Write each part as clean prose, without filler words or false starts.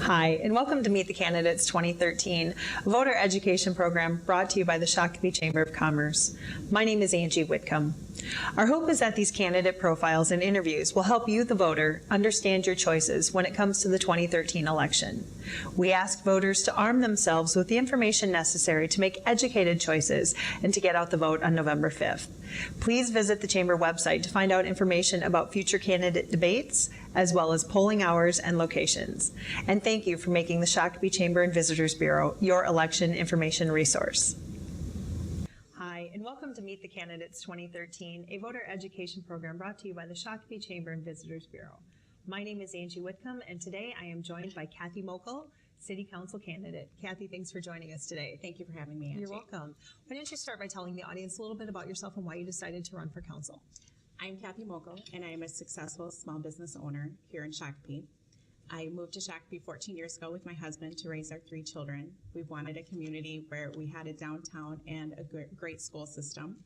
Hi, and welcome to Meet the Candidates 2013, a voter education program brought to you by the Shakopee Chamber of Commerce. My name is Angie Whitcomb. Our hope is that these candidate profiles and interviews will help you, the voter, understand your choices when it comes to the 2013 election. We ask voters to arm themselves with the information necessary to make educated choices and to get out the vote on November 5th. Please visit the Chamber website to find out information about future candidate debates, as well as polling hours and locations. And thank you for making the Shakopee Chamber and Visitors Bureau your election information resource. Hi, and welcome to Meet the Candidates 2013, a voter education program brought to you by the Shakopee Chamber and Visitors Bureau. My name is Angie Whitcomb, and today I am joined by Kathi Mocol, City Council candidate. Kathi, thanks for joining us today. Thank you for having me, Angie. You're welcome. Why don't you start by telling the audience a little bit about yourself and why you decided to run for council? I'm Kathi Mocol, and I am a successful small business owner here in Shakopee. I moved to Shakopee 14 years ago with my husband to raise our 3 children. We wanted a community where we had a downtown and a great school system.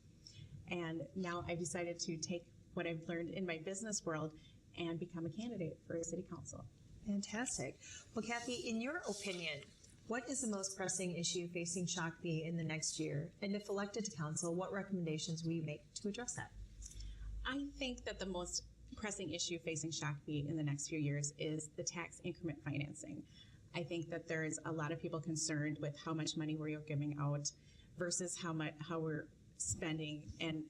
And now I've decided to take what I've learned in my business world and become a candidate for city council. Fantastic. Well, Kathi, in your opinion, what is the most pressing issue facing Shakopee in the next year? And if elected to council, what recommendations will you make to address that? I think that the most pressing issue facing Shakopee in the next few years is the tax increment financing. I think that there's a lot of people concerned with how much money we're giving out versus how we're spending and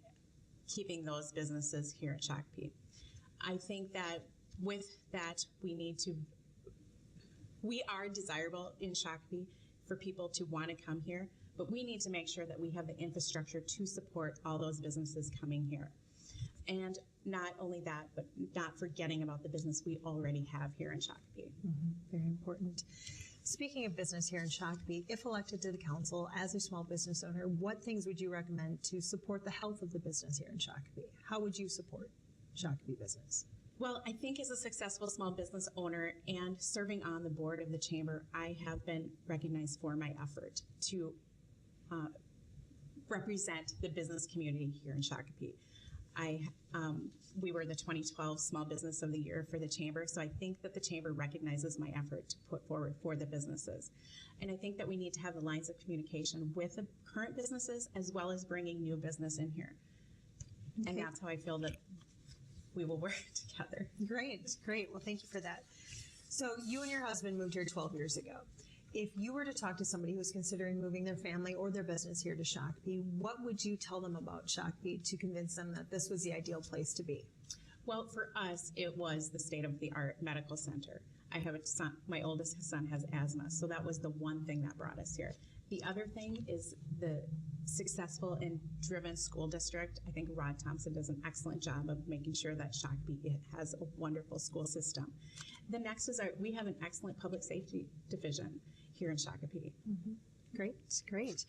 keeping those businesses here at Shakopee. I think that with that, we are desirable in Shakopee for people to want to come here, but we need to make sure that we have the infrastructure to support all those businesses coming here. And not only that, but not forgetting about the business we already have here in Shakopee. Very important. Speaking of business here in Shakopee, if elected to the council as a small business owner, what things would you recommend to support the health of the business here in Shakopee? How would you support Shakopee business? Well, I think as a successful small business owner and serving on the board of the chamber, I have been recognized for my effort to represent the business community here in Shakopee. We were the 2012 Small Business of the Year for the Chamber, so I think that the Chamber recognizes my effort to put forward for the businesses. And I think that we need to have the lines of communication with the current businesses as well as bringing new business in here. Okay. And that's how I feel that we will work together. Great, great. Well, thank you for that. So you and your husband moved here 12 years ago. If you were to talk to somebody who's considering moving their family or their business here to Shakopee, what would you tell them about Shakopee to convince them that this was the ideal place to be? Well, for us, it was the state-of-the-art medical center. I have a son, my oldest son has asthma, so that was the one thing that brought us here. The other thing is the successful and driven school district. I think Rod Thompson does an excellent job of making sure that Shakopee has a wonderful school system. The next is we have an excellent public safety division here in Shakopee. Great, great.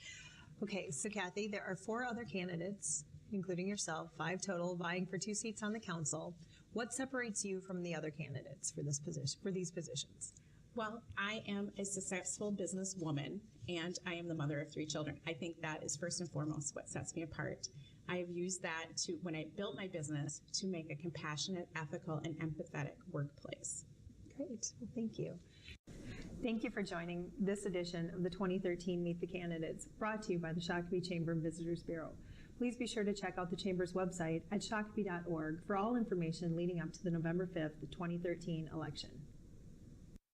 Okay, so Kathi, there are 4 other candidates, including yourself, 5 total, vying for 2 seats on the council. What separates you from the other candidates for this position, for these positions? Well, I am a successful businesswoman, and I am the mother of 3 children. I think that is first and foremost what sets me apart. I have used that when I built my business, to make a compassionate, ethical, and empathetic workplace. Great, well, thank you. Thank you for joining this edition of the 2013 Meet the Candidates, brought to you by the Shakopee Chamber and Visitors Bureau. Please be sure to check out the Chamber's website at shakopee.org for all information leading up to the November 5th, 2013 election.